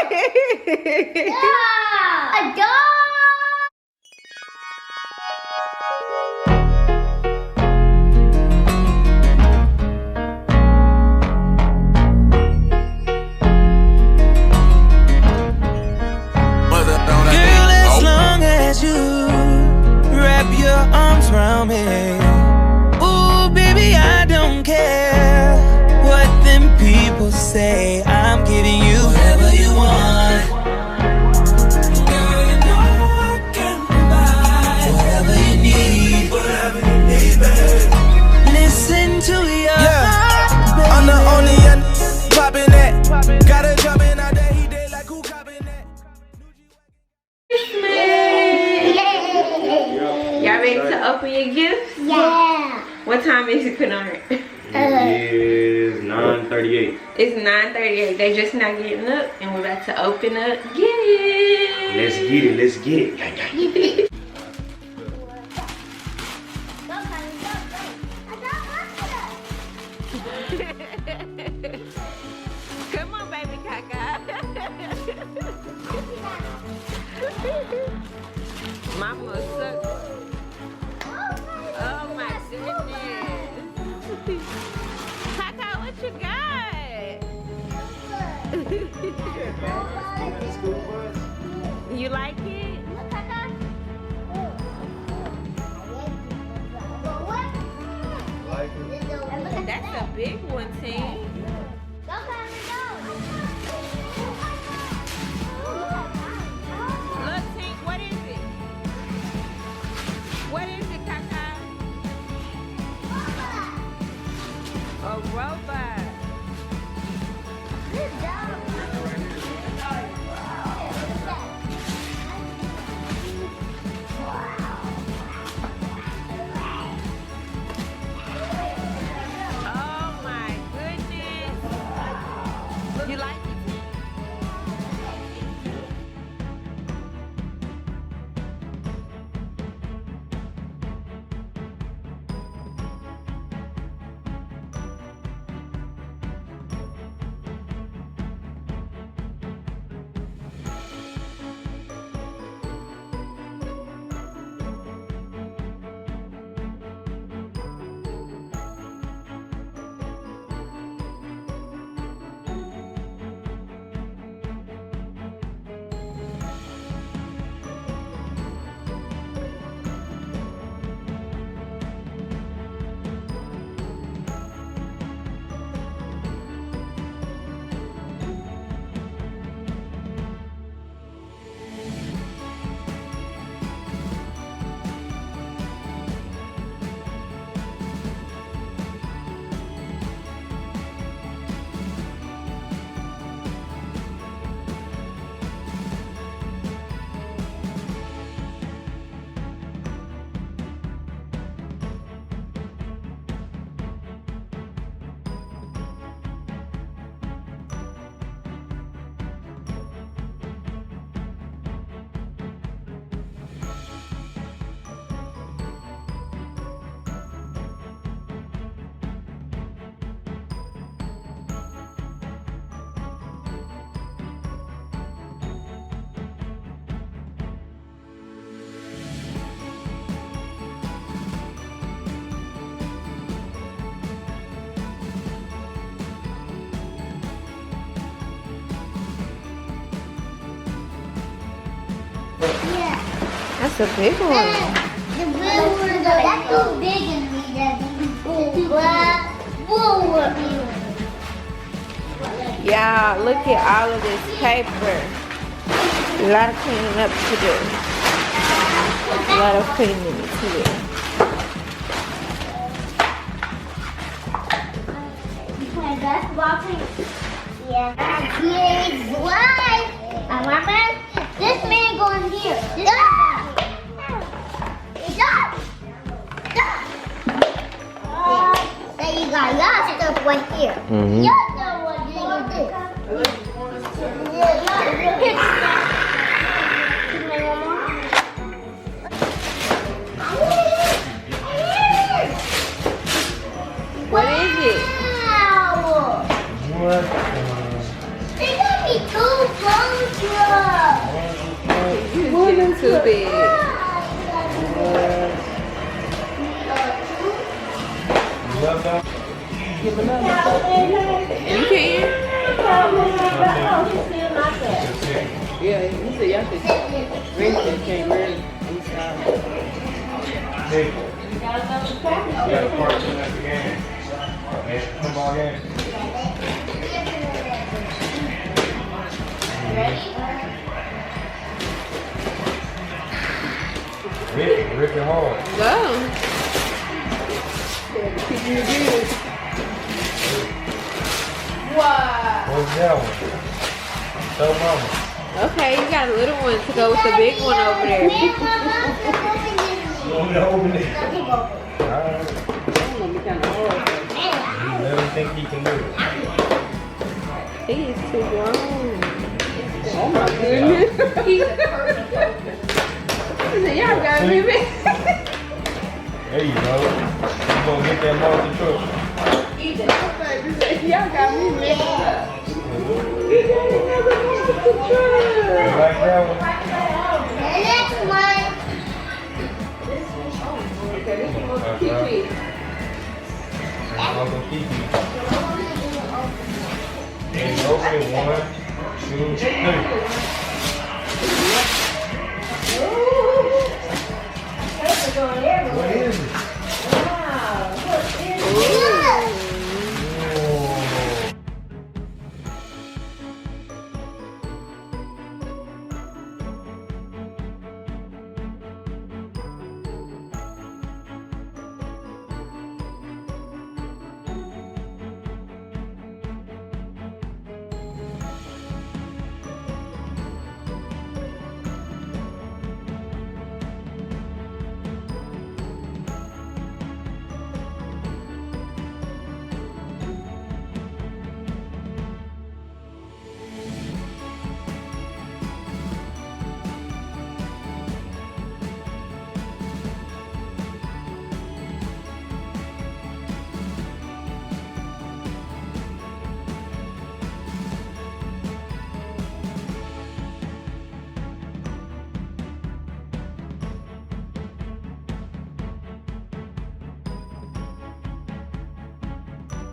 A dog. Girl, as long as you wrap your arms around me, ooh, baby, I don't care what them people say. I'm giving you whatever you want. Girl, you know I can provide whatever you need, baby. Listen to your heart, baby. I'm the only one popping that. Gotta jump in out there, he did like who copping that. Y'all ready to open your gifts? Yeah. What time is it, Kennard? It is 9:38. It's 9:38. They just not getting up, and we're about to open up gifts. Let's get it, let's get it. Come on, baby Kaka. Mama sucks. Oh my goodness. Kaka, what you got? You like it? That's a big one, team. Look, Tink, what is it? What is it, Kaka? A robot. Good job. Oh my goodness. You like it? That's a big one. The blue one, that's so big in me, Daddy. Yeah, look at all of this paper. A lot of cleaning up to do. A lot of cleaning to do. That's walking. Yeah. Big slide. Remember? This man going here. So you got your stuff right here. Your stuff right here. What is it? Wow. They got me two phones. Too big. You can. Yeah, you said y'all should race and can't run inside. Hey. You got a partner at the game. Football game. Rip it hard. Go. Wow. What's that one? Show mama. Okay, you got a little one to go with the big one over there. You want me to open it? Alright. Let him think he can do it. He is too grown. Oh my goodness. Y'all got me. There you go. You gonna get that monster truck. Y'all got me mixed up. You like that one? Next one. Okay, this one was Kiki. Uncle Kiki. And open it 1, 2, 3. What is it?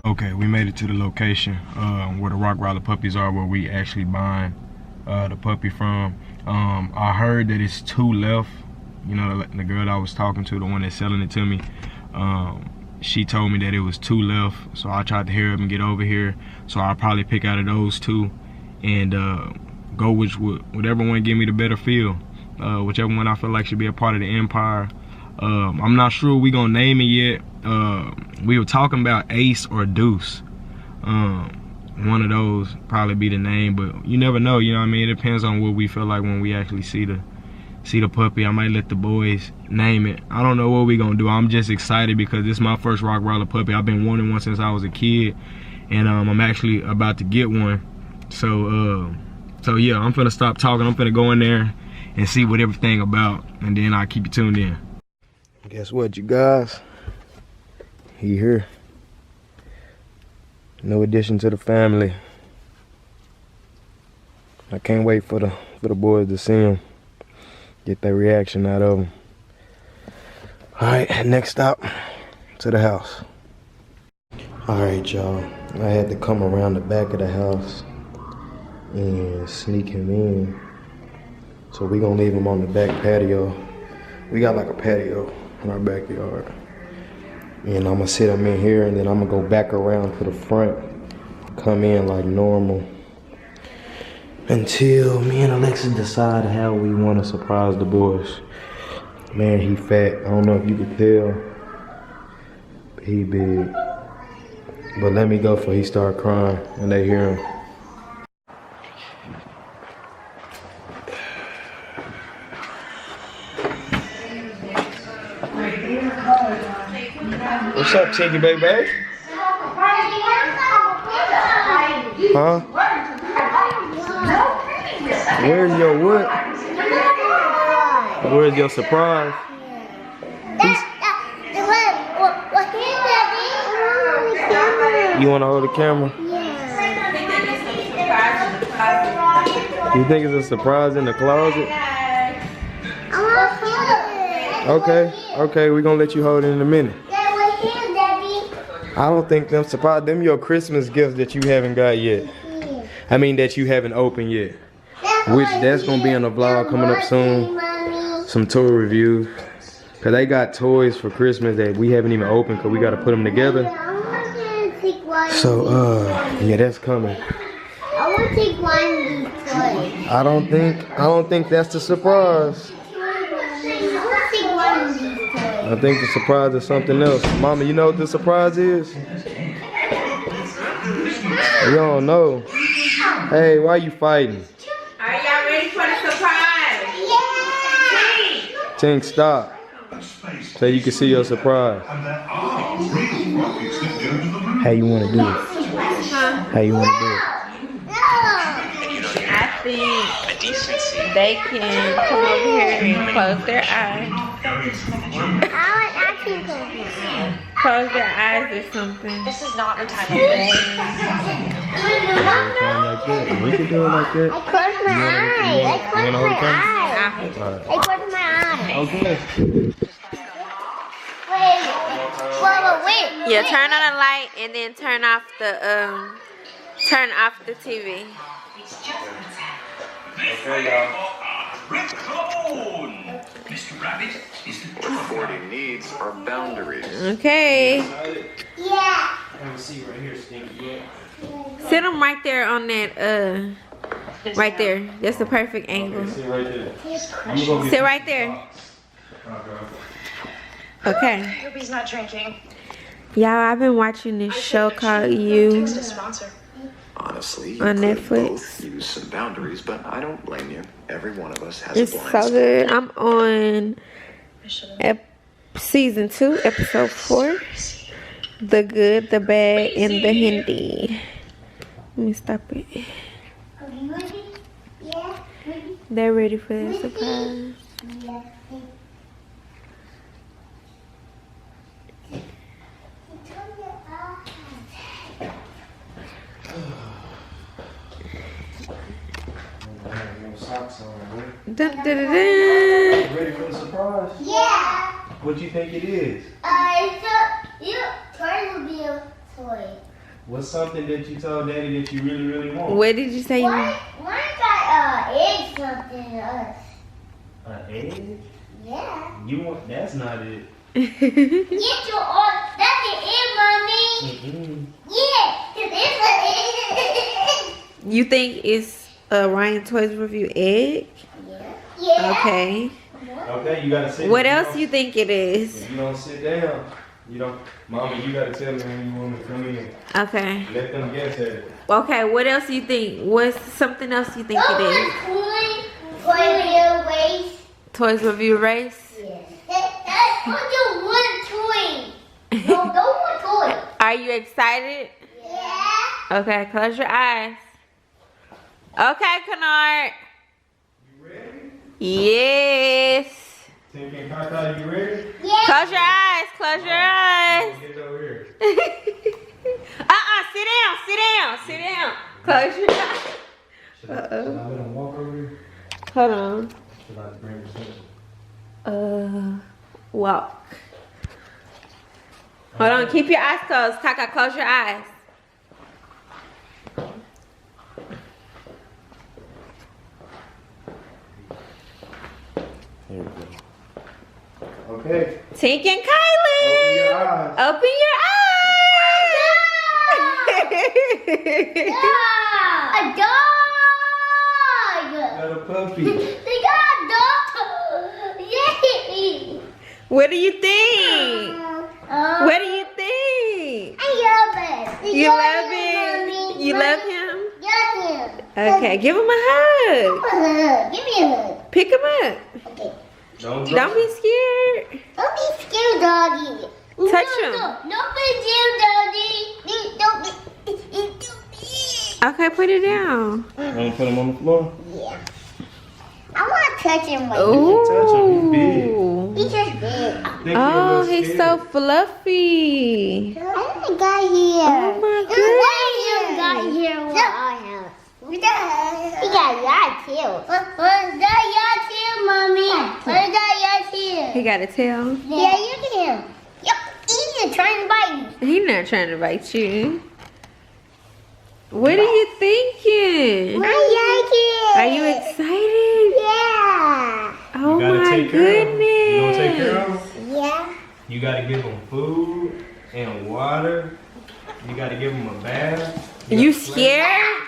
Okay, we made it to the location where the Rottweiler puppies are, where we actually buying the puppy from. I heard that it's 2 left. You know, the girl that I was talking to, the one that's selling it to me, she told me that it was 2 left. So I tried to hurry up and get over here. So I'll probably pick out of those 2 and go whichever one give me the better feel. Whichever one I feel like should be a part of the empire. I'm not sure we gonna name it yet. We were talking about Ace or Deuce. One of those probably be the name, but you never know, you know what I mean? It depends on what we feel like when we actually see the puppy. I might let the boys name it. I don't know what we gonna do. I'm just excited because this is my first Rottweiler puppy. I've been wanting one since I was a kid, and I'm actually about to get one. So yeah, I'm finna stop talking. I'm finna go in there and see what everything about, and then I'll keep you tuned in. Guess what, you guys? He here. No addition to the family. I can't wait for the boys to see him. Get that reaction out of them. Alright, next stop, to the house. Alright, y'all. I had to come around the back of the house and sneak him in. So we gonna leave him on the back patio. We got like a patio in our backyard. And I'm gonna sit him in here, and then I'm gonna go back around to the front, come in like normal, until me and Alexis decide how we want to surprise the boys. Man, he fat. I don't know if you can tell, but he big. But let me go before he start crying and they hear him. What's up, Tinky baby? Huh? Where's your what? Where's your surprise? You want to hold the camera? You think it's a surprise in the closet? Okay, we're gonna let you hold it in a minute. That one here, Daddy. I don't think them surprise them your Christmas gifts that you haven't got yet. Here. I mean that you haven't opened yet. That Which one that's gonna be here. on the vlog coming up soon. Mommy. Some toy reviews. Cause they got toys for Christmas that we haven't even opened cause we gotta put them together. I want to take one. So yeah, that's coming. I want to take one of these toys. I don't think that's the surprise. I want to take one of these toys. I think the surprise is something else. Mama, you know what the surprise is? You don't know. Hey, why you fighting? Are y'all ready for the surprise? Yeah. Tink, stop. So you can see your surprise. How you want to do it? How you want to do it? No. I think they can come over here and close their eyes. I can close my eyes. Close their eyes or something. This is not the time of day. We can do it like that. I close my eyes. I close my eyes. Alright. I close my eyes. Okay. Wait. Yeah, turn on the light and then turn off the TV. Sporting needs are boundaries. Okay. Yeah. Let me see right here, Stinky. Sit them right there on that right there. That's the perfect angle. Sit right there. I'm gonna go get Sit right there. Okay. Hope he's not drinking. Y'all, I've been watching this show called You Text a sponsor. Honestly, you on could Netflix. both use some boundaries, but I don't blame you. Every one of us has It's a blind so spot. good. I'm on I should have. season 2, episode 4. The Good, the Bad, and the Hindi. Let me stop it. Are you ready? Yeah. They're ready for their surprise. Yeah. socks on, right? Dun, dun, dun, dun. Ready for the surprise? Yeah. What you think it is? Toy will be a toy. What's something that you told Daddy that you really, really want? What did you say? You One got egg something to us. An egg? Yeah. You want? That's not it. Get your own. That's the egg, mommy. Mm-mm. Yeah, it is an egg. You think it's a Ryan Toys Review egg? Yeah. Okay. Okay, you gotta sit. What else you think it is? If you don't sit down, you don't. Mama, you gotta tell me when you want me to come in. Okay. Let them guess at it. Okay, what else you think? What's something else you think it is? Toy waste. Toys Review Race? Yes. That's only one toy. No one toy. Are you excited? Yeah. Okay, close your eyes. Okay, Kennard. You ready? Yes. Tink and Kaka, you ready? Yeah. Close your eyes. Close your eyes. Get over here. Sit down. Sit down. Sit down. Close your eyes. Should I let him walk over here? Hold on. Should I bring him Walk. Hold on. Keep your eyes closed. Kaka, close your eyes. Here we go. Okay. Tink and Kylie. Open your eyes. Open your eyes. A dog. Got a puppy. They got a dog. Yay. What do you think? What do you think? I love it. You love it? Mommy. You love him? Love him. Okay, give him a hug. Give me a hug. Pick him up. Okay. Don't be scared. Don't be scared, doggy. Touch him. Don't be scared, doggy. Don't be. Okay, put it down. Want to put him on the floor? Yeah. I want to touch him like Ooh. Touch him. He's big. He's just big. Think you're a Oh, little he's scared. so fluffy. I got here. Oh my goodness. You got here what I have. He got yacht too. What's that yacht too, mommy? What's that yacht too? He got a tail. Yeah, you can. Yep, he's trying to bite me. He's not trying to bite you. What are you thinking? I like it. Are you excited? Yeah. Oh You gotta my take care of him. goodness. You gonna take care of him? Yeah. You gotta give him food and water. You gotta give him a bath. You scared?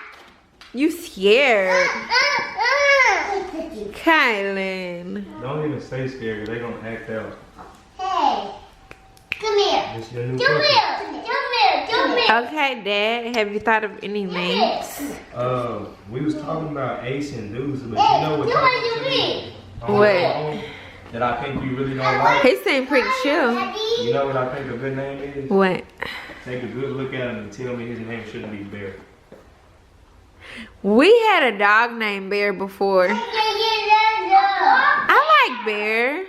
You scared? Kylan. Don't even stay scared, 'cause they gonna act out. Hey, come here. This your new Come puppy. here. Come here. Come here. Okay, Dad, have you thought of any names? We was talking about Ace and Deuce, but you know what? Hey, what do you mean? What? That I think you really don't like. He seemed pretty chill. You know what I think a good name is? What? Take a good look at him and tell me his name shouldn't be Bear. We had a dog named Bear before. I like Bear.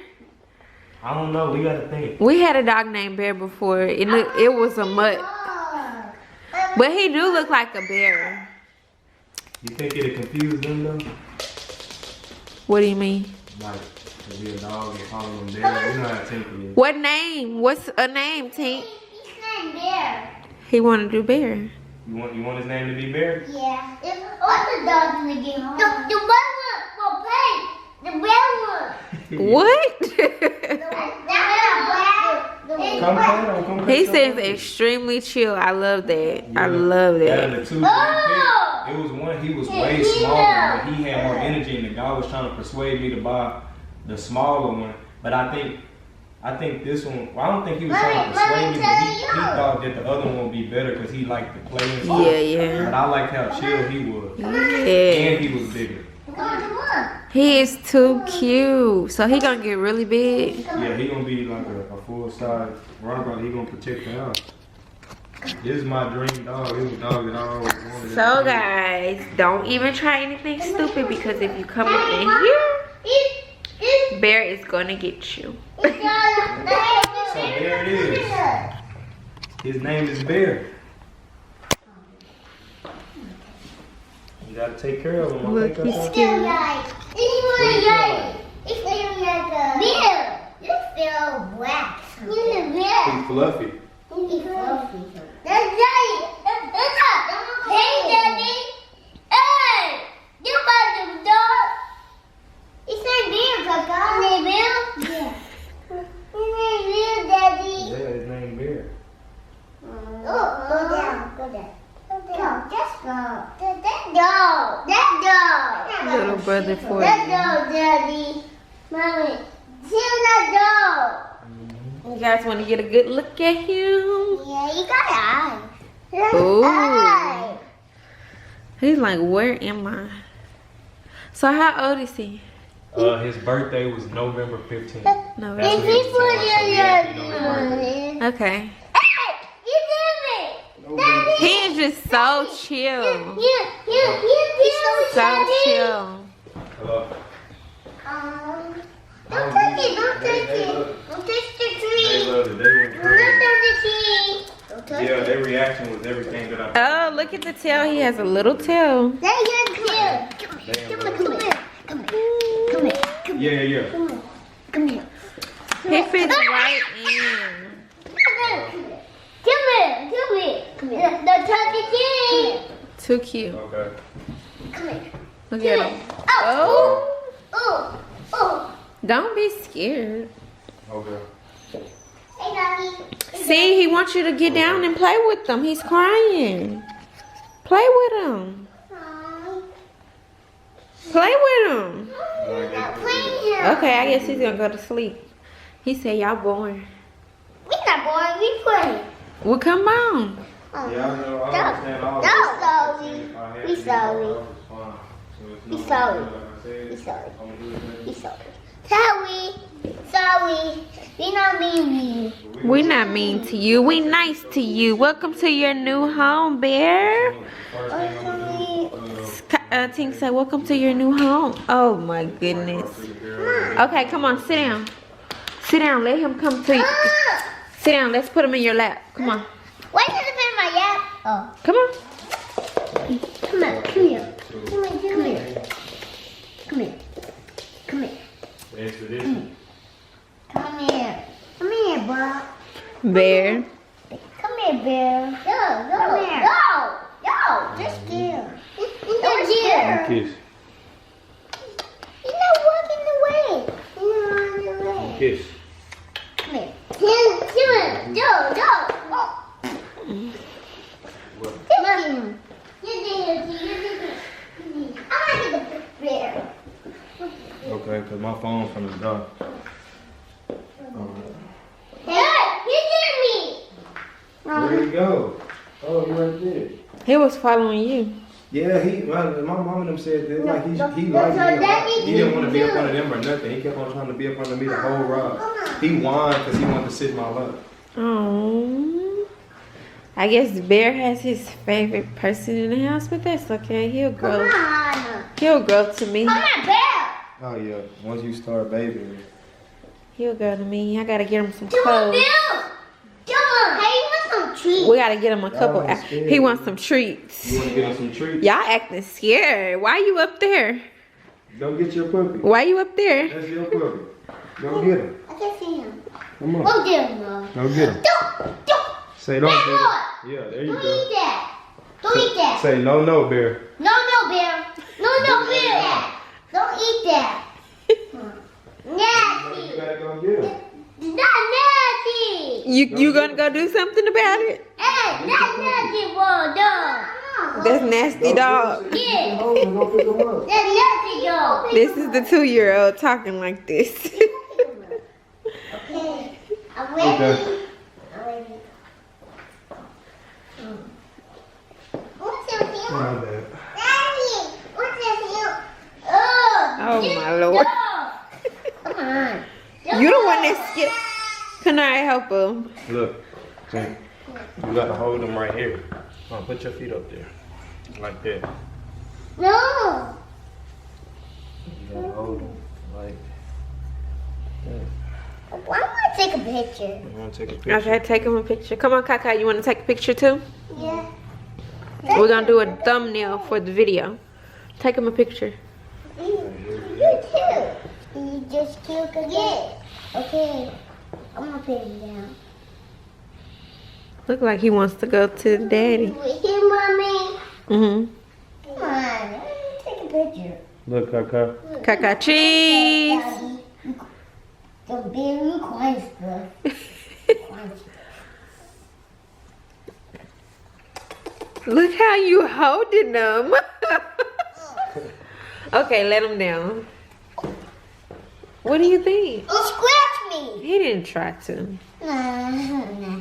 I don't know. We gotta think. We had a dog named Bear before. It was a mutt. But he do look like a bear. You think it'll confuse them though? What do you mean? Like, to be a dog and calling them Bear. You know how Tinky is. What name? What's a name, Tink? He's not there. He want to do Bear. You want his name to be Bear? Yeah. What's the dog in the game? The red one will play. The red one. What? Come on, come He seems extremely chill. I love that. I love Out that. of the two that we picked, it was one, he was way smaller, but he had more energy, and the guy was trying to persuade me to buy the smaller one. But I think this one, well, I don't think he was trying to persuade me, but he thought that the other one would be better because he liked the play and stuff. Yeah. But I liked how chill he was. Yeah. And he was bigger. He is too cute. So he gonna get really big. Yeah, he gonna be like a full-size Rottweiler. He gonna protect the house. This is my dream dog. It was a dog that I always wanted. So guys, don't even try anything stupid because if you come up in here, Bear is gonna get you. So there it is. His name is Bear. You gotta take care of him. Look, he's It's cute. like it's like a bear. You feel black. He's a bear. He's fluffy. He's fluffy. That's Daddy. That's up. Hey, Daddy. Hey, you got the dog. It's not bear, Kaka. Is it bear? Yeah. It's not bear, Daddy. Yeah, his name Bear. Oh, go down. Go down. Go, just go. That dog. Little brother for That you. dog, Daddy. Mommy, see that You guys want to get a good look at him? dog. Yeah, you got eyes. Ooh. Eyes. He's like, where am I? So how old is he? His birthday was November 15th. No. That's If what he he was born, put so he your had to know his birthday. Okay. Hey, you did it. Daddy. He is just so chill. He's So chill. Hello. Don't touch it. Don't touch it. Don't touch the They tree. loved it. They went Don't crazy. touch the tree. Don't touch Yeah, their reaction was everything that I. Oh, look at the tail. He has a little tail. There you go. Come here. Come here. Come here. Come here. Come here. Yeah. Come here. Come here. He fits right in. Come here. Don't touch the tree. Too cute. Okay. Come here. Look at him. Oh. Oh. Oh. Don't be scared. Okay. Hey, Daddy. See, he wants you to get down and play with him. He's crying. Play with him. Play with him. Okay, I guess he's gonna go to sleep. He said y'all boring. We not boring. We play. Well, come on. Yeah, I know. I understand all No, this. sorry. If I had We to, sorry. I was fine. So it's no We sorry. like I said, We sorry. I'm gonna do it We sorry. Sorry. We not mean. We not mean to you. We nice to you. Welcome to your new home, Bear. First thing I'm gonna do, Tink said, welcome to your new home. Oh my goodness. Okay, come on, sit down. Sit down. Let him come to you. Sit down. Let's put him in your lap. Come on. Why is it in my lap? Oh. Come on. Come here. Come here. Come here. Come here. Come here. Expedition. Bear. Come here, Bear. Come here. Yo, just here. Just here. Kiss. He's not walking away. He's not running away. Kiss. Come here. Go. Come on. I want to get the bear. Okay, cause my phone's from the dark. Hey, he did me. Where'd he go? Oh, he right there. He was following you. Yeah, my mom and them said that like he liked me a lot. He didn't want to be up under them or nothing. He kept on trying to be up under me the whole ride. He whined because he wanted to sit in my lap. Oh, I guess Bear has his favorite person in the house, but that's okay. He'll grow. Come on. He'll grow to me. Come on, Bear. Oh yeah, once you start babying. He'll grow to me. I gotta get him some Come on, clothes. Bill. Come on. Hey, you want some treats? We gotta get him a couple. Y'all scared. He wants some treats. You want to get him some treats? Y'all acting scared. Why you up there? Go get your puppy. Why you up there? That's your puppy. Go get him. I can see him. Come on. Go get him, Mom. Go get him. Don't. Say don't. Bad Bear. boy. Yeah, there you Don't go. eat that. Don't eat that. Say no, Bear. No, Bear. No, Bear. Don't eat that. Nasty. You gotta go get him. It's not nasty. You gonna go do something about it? Hey, not nasty, boy, dog. That's nasty, dog. Yeah. Hold him, go pick him up. That's nasty, dog. This is the 2-year-old talking like this. Okay. I'm ready. Okay. I'm ready. What's your heel? My bad. Daddy, what's your heel? Oh, Oh, my Lord. Come on. You the one that skipped. Can I help him? Look, see, you gotta hold him right here. Put your feet up there, like that. No. You gotta hold him like that. I want to take a picture. You wanna take a picture? Okay, take him a picture. Come on, Kaka. You want to take a picture too? Yeah. We're gonna do a thumbnail for the video. Take him a picture. You too. You just cute again. Okay. I'm gonna put him down. Look like he wants to go to daddy. With him, mommy. Mhm. Come on. Take a picture. Look, Kaka. Kaka cheese. Daddy. The very quiet stuff. Look how you holding them. Okay, let him down. What do you think? He scratched me. He didn't try to. Nah.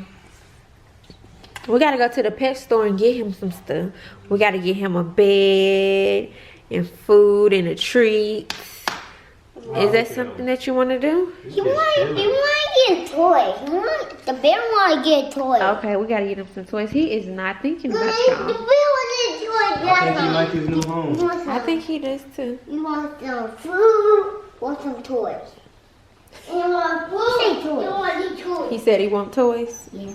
We gotta go to the pet store and get him some stuff. We gotta get him a bed and food and a treat. Is that something that you want to do? He want to get a toy. The bear want to get a toy. Okay, we gotta get him some toys. He is not thinking The about bear y'all. wants a toy. I think he like his new home. I think he does too. You want some food or some toys? You want food? Say toys. You want toys? He said he want toys. Yeah.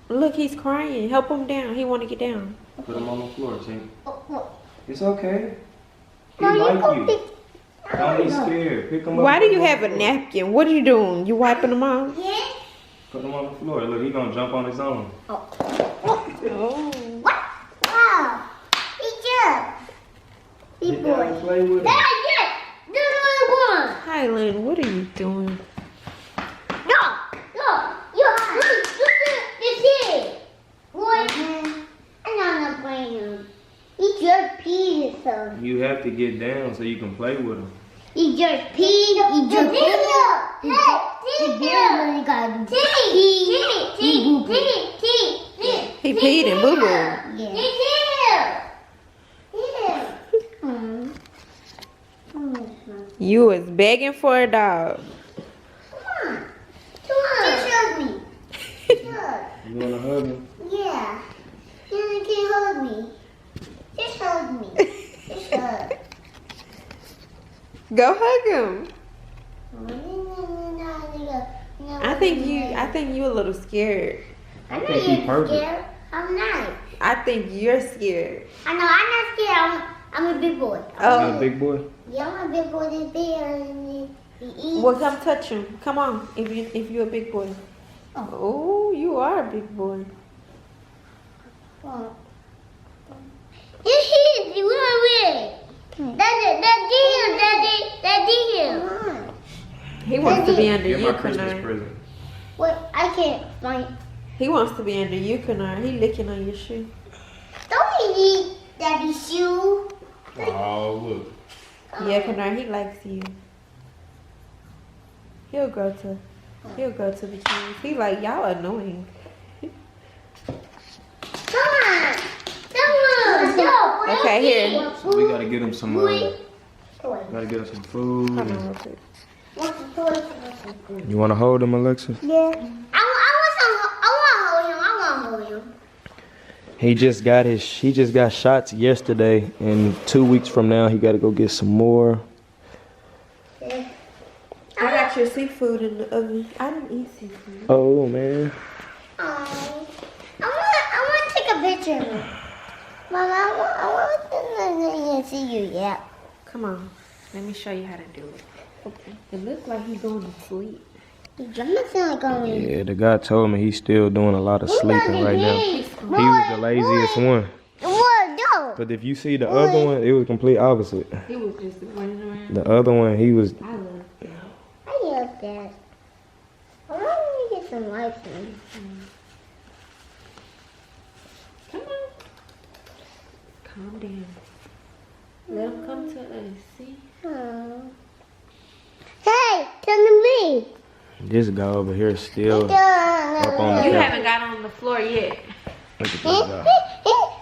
Look, he's crying. Help him down. He want to get down. Put him on the floor, Tink. Oh, It's okay. He no, like go you. pick. Don't be scared. Pick him up. Why do you have a napkin? What are you doing? You wiping them off? Yeah. Put him on the floor. Look, he gonna jump on his own. Oh. What? Wow. He jumped. He You gotta boy. play with him. Dad, yes. This one. Hyland, what are you doing? No. Look this is. Boy. I'm not playing him. He just peed himself. You have to get down so you can play with him. He just peed. He just peed. He barely got to He peed and boo boo. Yeah. You was begging for a dog. Just hug me. You wanna hug him? Yeah. You can hug me. Just hug me. Just hug. Go hug him. I think you a little scared. I know think he you're perfect. scared. I'm not. I think you're scared. I know I'm not scared. I'm a big boy. You a big boy? Yeah, I'm a big boy. This bear and he eats. Well, come touch him. Come on, if you're a big boy. Oh, you are a big boy. He wants to be under you, Kayedee. What? I can't find. He wants to be under you, Kayedee. He licking on your shoe. Don't eat Daddy's shoe. Oh, look. Yeah, Kayedee, he likes you. He'll go to the keys. He like, y'all annoying. Come on. Okay, here. So we gotta get him some, gotta get him some food. Hold on real quick. You wanna hold him, Alexis? Yeah. I want to hold him. He just got shots yesterday, and 2 weeks from now he gotta go get some more. I got your seafood in the oven. I didn't eat seafood. Oh man. I want to take a picture of him. Mom, I want to see you yet. Come on. Let me show you how to do it. Okay. It looks like he's going to sleep. Yeah, the guy told me he's still doing a lot of sleeping right now. He was the laziest one. But if you see the other one, it was complete opposite. He was just running around. The other one, he was. I love that. I love that. I want to get some lights in. Come on. Calm down. Let him come to us. See? Hey, come to me. This guy over here still up on the You couch. haven't got on the floor yet. Look at this guy.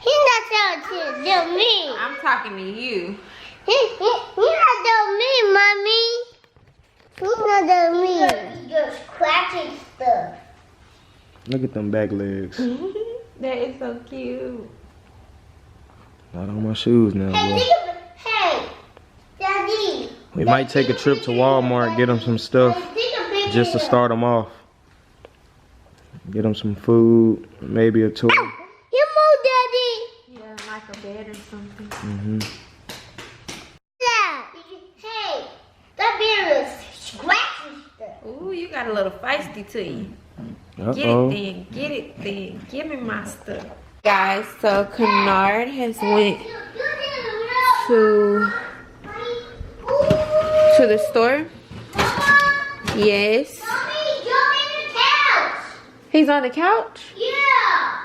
He's not talking to me. I'm talking to you. He's not doing me, Mommy. He's not doing me. He's just scratching stuff. Look at them back legs. That is so cute. Not on my shoes now, boy. Hey, Daddy. We might take a trip to Walmart, get him some stuff just to start him off. Get him some food, maybe a toy. You move, Daddy. Yeah, like a bed or something. Mm-hmm. Hey, that bear is scratching stuff. Ooh, you got a little feisty to you. Get Uh-oh. it then. Get it then. Give me my stuff. Guys, so Kayedee has went to the store. Yes. He's on the couch? Yeah.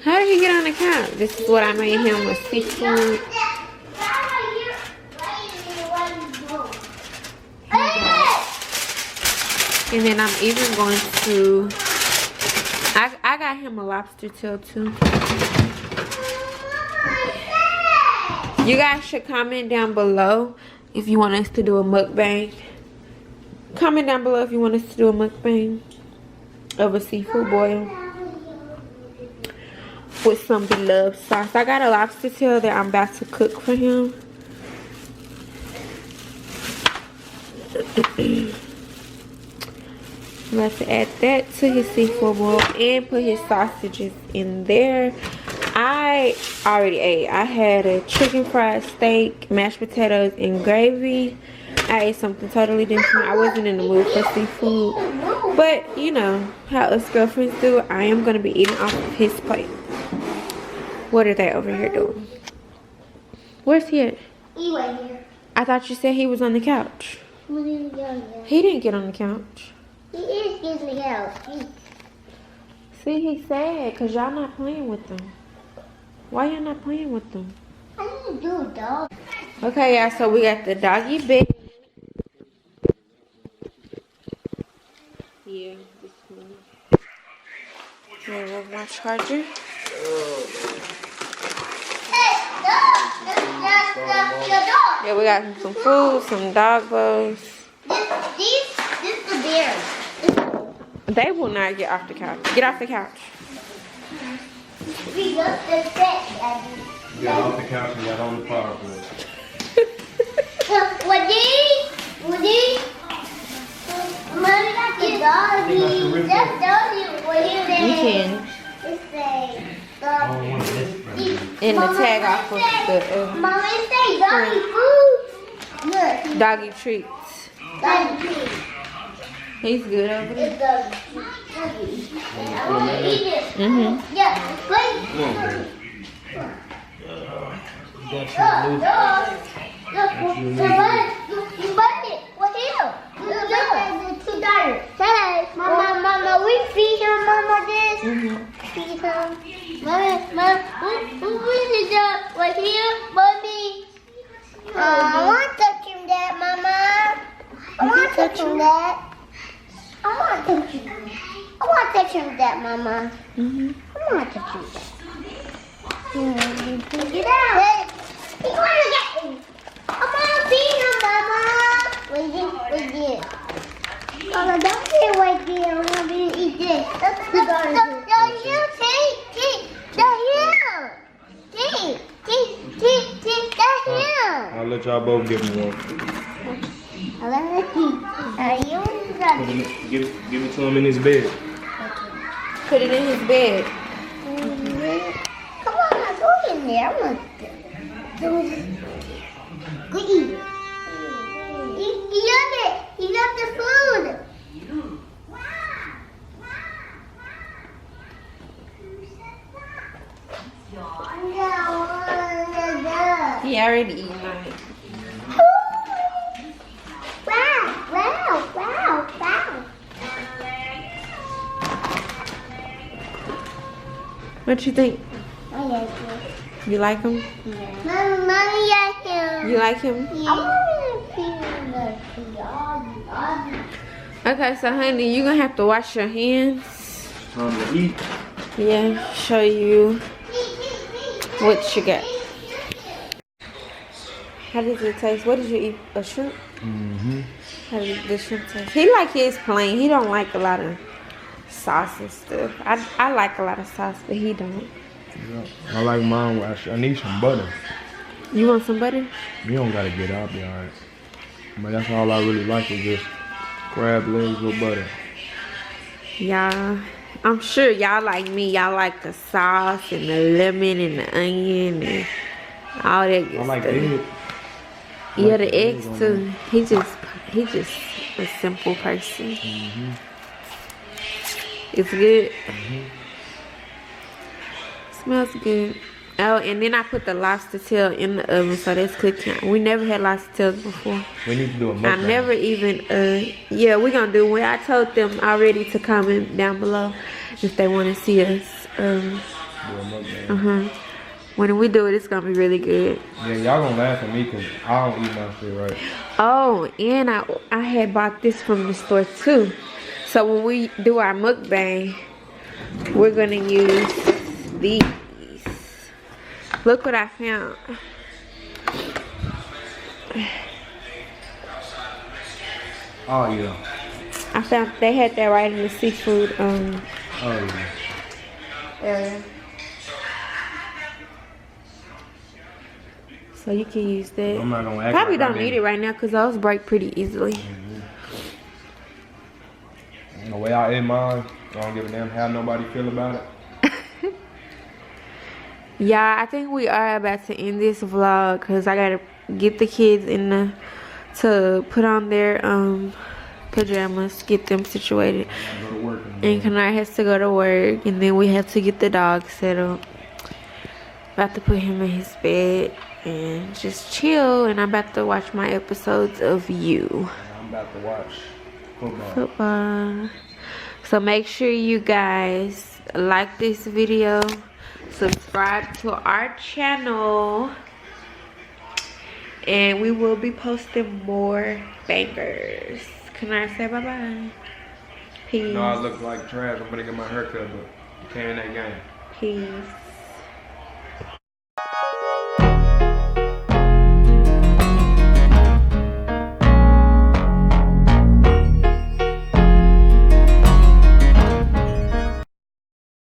How did he get on the couch? This is what I made him with seafood. And then I'm even going to, I got him a lobster tail too. You guys should comment down below if you want us to do a mukbang. Comment down below if you want us to do a mukbang of a seafood boil with some beloved sauce. I got a lobster tail that I'm about to cook for him. I'm about to add that to his seafood boil and put his sausages in there. I already ate. I had a chicken fried steak, mashed potatoes, and gravy. I ate something totally different. I wasn't in the mood for seafood. But, you know, how us girlfriends do, I am going to be eating off of his plate. What are they over here doing? Where's he at? He right here. I thought you said he was on the couch. He didn't get on the couch. He is getting the house. See, he's sad because y'all not playing with them. Why y'all not playing with them? I didn't do it, dog. Okay, y'all, so we got the doggy bed. Yeah, this one. Here, my charger. Yeah, we got some food, some dog bowls. This the bear. They will not get off the couch. Get off the couch. We got the set, Daddy. Got off the couch and got on the power board. Woody? Mommy got the doggy. That doggy over here. You can. And the tag off of the Mom, it say doggy food. Look. doggy treats. Doggy treats. He's good over there. It's doggy treats. I want to eat it. Yeah, please. Look, what's here? Look, $2. Mama, we feed him, Mama, this. Feed him. Mama, who is that? What's here, Mommy? I want to touch him, that, Mama. I want to touch him, that. I want to touch him. I want to touch him, that, Mama. I want to touch him, that. Get out. He's going to get me. I want to feed him, Mama. Wait there. Mama, don't sit right there. I want to eat this. That's the garden. That's you, see? That's you. See? That's you. I'll let y'all both give me one. Give it to him in his bed. Put it in his bed. Come on, go in there. I want to. Go eat. He got the food. He already eaten mine. Wow. What you think? I like it. You like him? Mommy like him. You like him? Okay, so honey, you're gonna have to wash your hands. Time to eat. Yeah, show you what you got. How does it taste? What did you eat? A shrimp? How did the shrimp taste? He like his plain. He don't like a lot of sauce and stuff. I like a lot of sauce, but he don't. Yeah. I like mine. I need some butter. You want some butter? You don't gotta get out there, alright. But that's all I really like is just crab legs with butter. Y'all, I'm sure y'all like me. Y'all like the sauce and the lemon and the onion and all that good I like stuff. egg. Yeah, the eggs too. He just a simple person. It's good. Smells good. Oh, and then I put the lobster tail in the oven, so that's cooking. We never had lobster tails before. We need to do a mukbang. I never even, yeah, we're gonna do it. I told them already to comment down below if they want to see us. Do a mukbang. When we do it, it's gonna be really good. Yeah, y'all gonna laugh at me because I don't eat my shit right. Oh, and I had bought this from the store too. So when we do our mukbang, we're gonna use these. Look what I found. Oh yeah. I found they had that right in the seafood Oh yeah. area. So you can use that. I'm not gonna act Probably like don't I need didn't. it right now because those break pretty easily. The way I ate mine, I don't give a damn how nobody feel about it. Yeah, I think we are about to end this vlog because I gotta get the kids to put on their pajamas, get them situated. Go to work And Kanai has to go to work, and then we have to get the dog settled. About to put him in his bed and just chill. And I'm about to watch my episodes of You. I'm about to watch Football. So make sure you guys like this video, subscribe to our channel, and we will be posting more bangers. Can I say bye-bye? Peace. No, I look like trash. I'm gonna get my hair cut, but you came in that game. Peace.